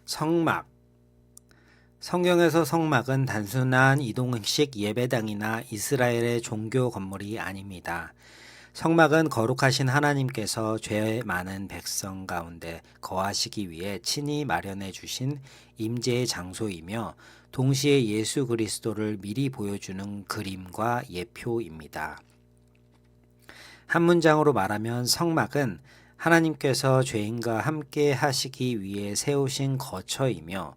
성막. 성경에서 성막은 단순한 이동식 예배당이나 이스라엘의 종교 건물이 아닙니다. 성막은 거룩하신 하나님께서 죄 많은 백성 가운데 거하시기 위해 친히 마련해 주신 임재의 장소이며 동시에 예수 그리스도를 미리 보여주는 그림과 예표입니다. 한 문장으로 말하면 성막은 하나님께서 죄인과 함께 하시기 위해 세우신 거처이며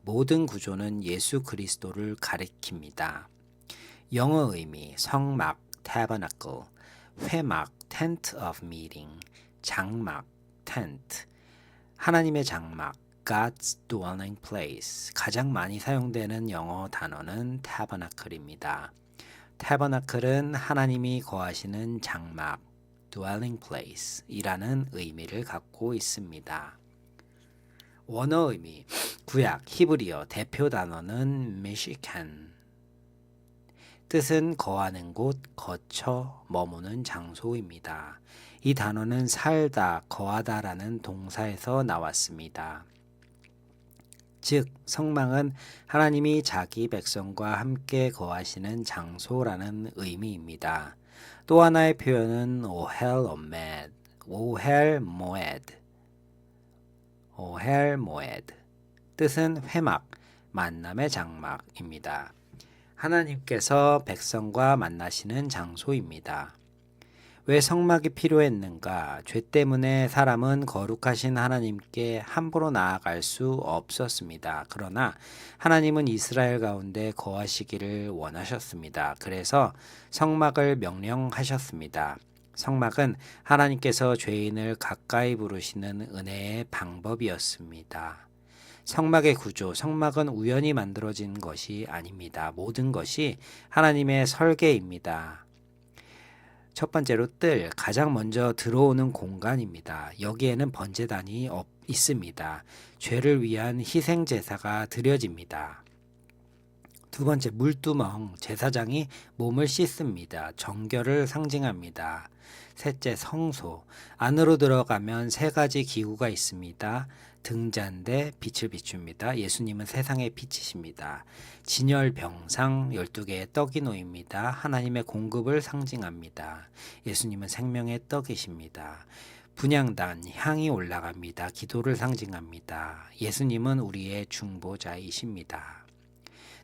모든 구조는 예수 그리스도를 가리킵니다. 영어 의미 성막 tabernacle, 회막 tent of meeting, 장막 tent, 하나님의 장막 God's dwelling place. 가장 많이 사용되는 영어 단어는 tabernacle입니다. tabernacle은 하나님이 거하시는 장막 dwelling place 이라는 의미를 갖고 있습니다. 원어 의미 구약 히브리어 대표 단어는 메시칸. 뜻은 거하는 곳, 거처, 머무는 장소입니다. 이 단어는 살다, 거하다라는 동사에서 나왔습니다. 즉, 성막은 하나님이 자기 백성과 함께 거하시는 장소라는 의미입니다. 또 하나의 표현은 오헬 오메드, 오헬 모에드. 오헬 모에드. 뜻은 회막, 만남의 장막입니다. 하나님께서 백성과 만나시는 장소입니다. 왜 성막이 필요했는가? 죄 때문에 사람은 거룩하신 하나님께 함부로 나아갈 수 없었습니다. 그러나 하나님은 이스라엘 가운데 거하시기를 원하셨습니다. 그래서 성막을 명령하셨습니다. 성막은 하나님께서 죄인을 가까이 부르시는 은혜의 방법이었습니다. 성막의 구조, 성막은 우연히 만들어진 것이 아닙니다. 모든 것이 하나님의 설계입니다. 첫 번째로 뜰, 가장 먼저 들어오는 공간입니다. 여기에는 번제단이 있습니다. 죄를 위한 희생 제사가 드려집니다. 두 번째, 물두멍, 제사장이 몸을 씻습니다. 정결을 상징합니다. 셋째, 성소, 안으로 들어가면 세 가지 기구가 있습니다. 등잔대, 빛을 비춥니다. 예수님은 세상의 빛이십니다. 진열 병상, 12개의 떡이 놓입니다. 하나님의 공급을 상징합니다. 예수님은 생명의 떡이십니다. 분향단, 향이 올라갑니다. 기도를 상징합니다. 예수님은 우리의 중보자이십니다.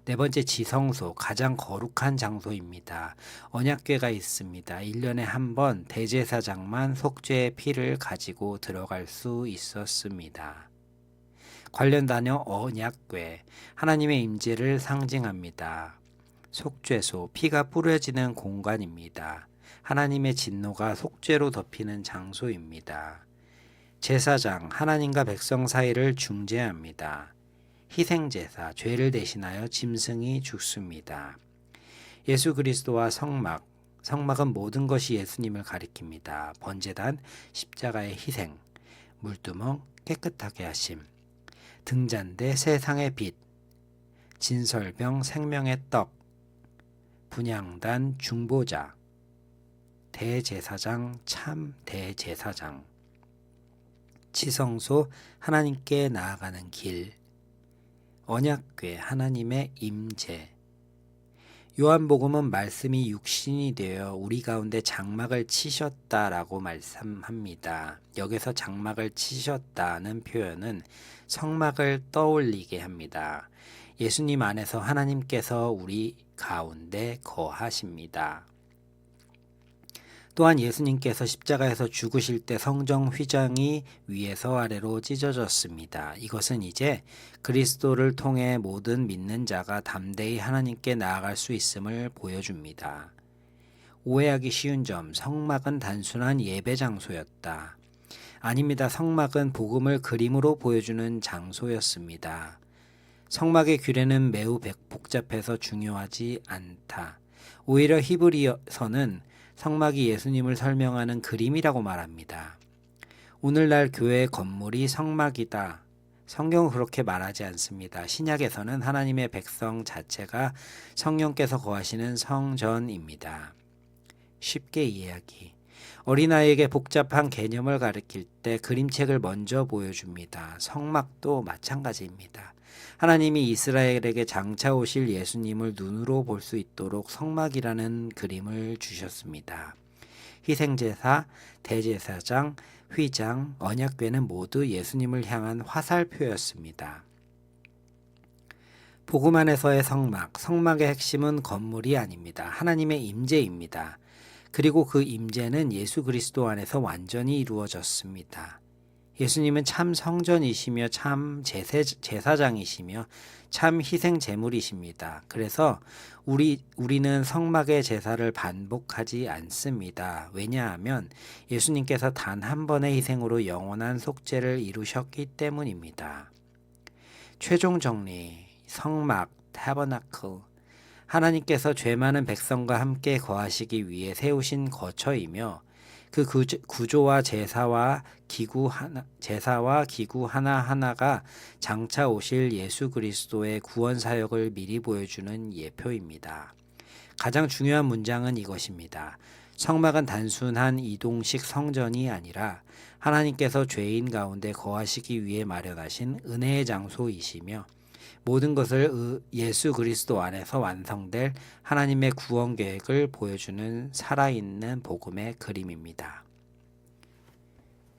네 번째, 지성소, 가장 거룩한 장소입니다. 언약궤가 있습니다. 1년에 한 번 대제사장만 속죄의 피를 가지고 들어갈 수 있었습니다. 관련 단어 언약궤, 하나님의 임재를 상징합니다. 속죄소, 피가 뿌려지는 공간입니다. 하나님의 진노가 속죄로 덮이는 장소입니다. 제사장, 하나님과 백성 사이를 중재합니다. 희생제사, 죄를 대신하여 짐승이 죽습니다. 예수 그리스도와 성막, 성막은 모든 것이 예수님을 가리킵니다. 번제단, 십자가의 희생, 물두멍, 깨끗하게 하심, 등잔대, 세상의 빛, 진설병, 생명의 떡, 분향단, 중보자, 대제사장, 참 대제사장, 지성소, 하나님께 나아가는 길, 언약궤, 하나님의 임재. 요한복음은 말씀이 육신이 되어 우리 가운데 장막을 치셨다라고 말씀합니다. 여기서 장막을 치셨다는 표현은 성막을 떠올리게 합니다. 예수님 안에서 하나님께서 우리 가운데 거하십니다. 또한 예수님께서 십자가에서 죽으실 때 성정 휘장이 위에서 아래로 찢어졌습니다. 이것은 이제 그리스도를 통해 모든 믿는 자가 담대히 하나님께 나아갈 수 있음을 보여줍니다. 오해하기 쉬운 점, 성막은 단순한 예배 장소였다. 아닙니다. 성막은 복음을 그림으로 보여주는 장소였습니다. 성막의 규례는 매우 복잡해서 중요하지 않다. 오히려 히브리서는 성막이 예수님을 설명하는 그림이라고 말합니다. 오늘날 교회의 건물이 성막이다. 성경은 그렇게 말하지 않습니다. 신약에서는 하나님의 백성 자체가 성령께서 거하시는 성전입니다. 쉽게 이해하기. 어린아이에게 복잡한 개념을 가르칠 때 그림책을 먼저 보여줍니다. 성막도 마찬가지입니다. 하나님이 이스라엘에게 장차 오실 예수님을 눈으로 볼 수 있도록 성막이라는 그림을 주셨습니다. 희생제사, 대제사장, 휘장, 언약궤는 모두 예수님을 향한 화살표였습니다. 복음 안에서의 성막, 성막의 핵심은 건물이 아닙니다. 하나님의 임재입니다. 그리고 그 임재는 예수 그리스도 안에서 완전히 이루어졌습니다. 예수님은 참 성전이시며 참 제사장이시며 참 희생 제물이십니다. 그래서 우리는 성막의 제사를 반복하지 않습니다. 왜냐하면 예수님께서 단 한 번의 희생으로 영원한 속죄를 이루셨기 때문입니다. 최종 정리, 성막, 타버나클. 하나님께서 죄 많은 백성과 함께 거하시기 위해 세우신 거처이며 그 구조와 제사와 기구 하나하나가 장차 오실 예수 그리스도의 구원 사역을 미리 보여주는 예표입니다. 가장 중요한 문장은 이것입니다. 성막은 단순한 이동식 성전이 아니라 하나님께서 죄인 가운데 거하시기 위해 마련하신 은혜의 장소이시며 모든 것을 예수 그리스도 안에서 완성될 하나님의 구원 계획을 보여주는 살아있는 복음의 그림입니다.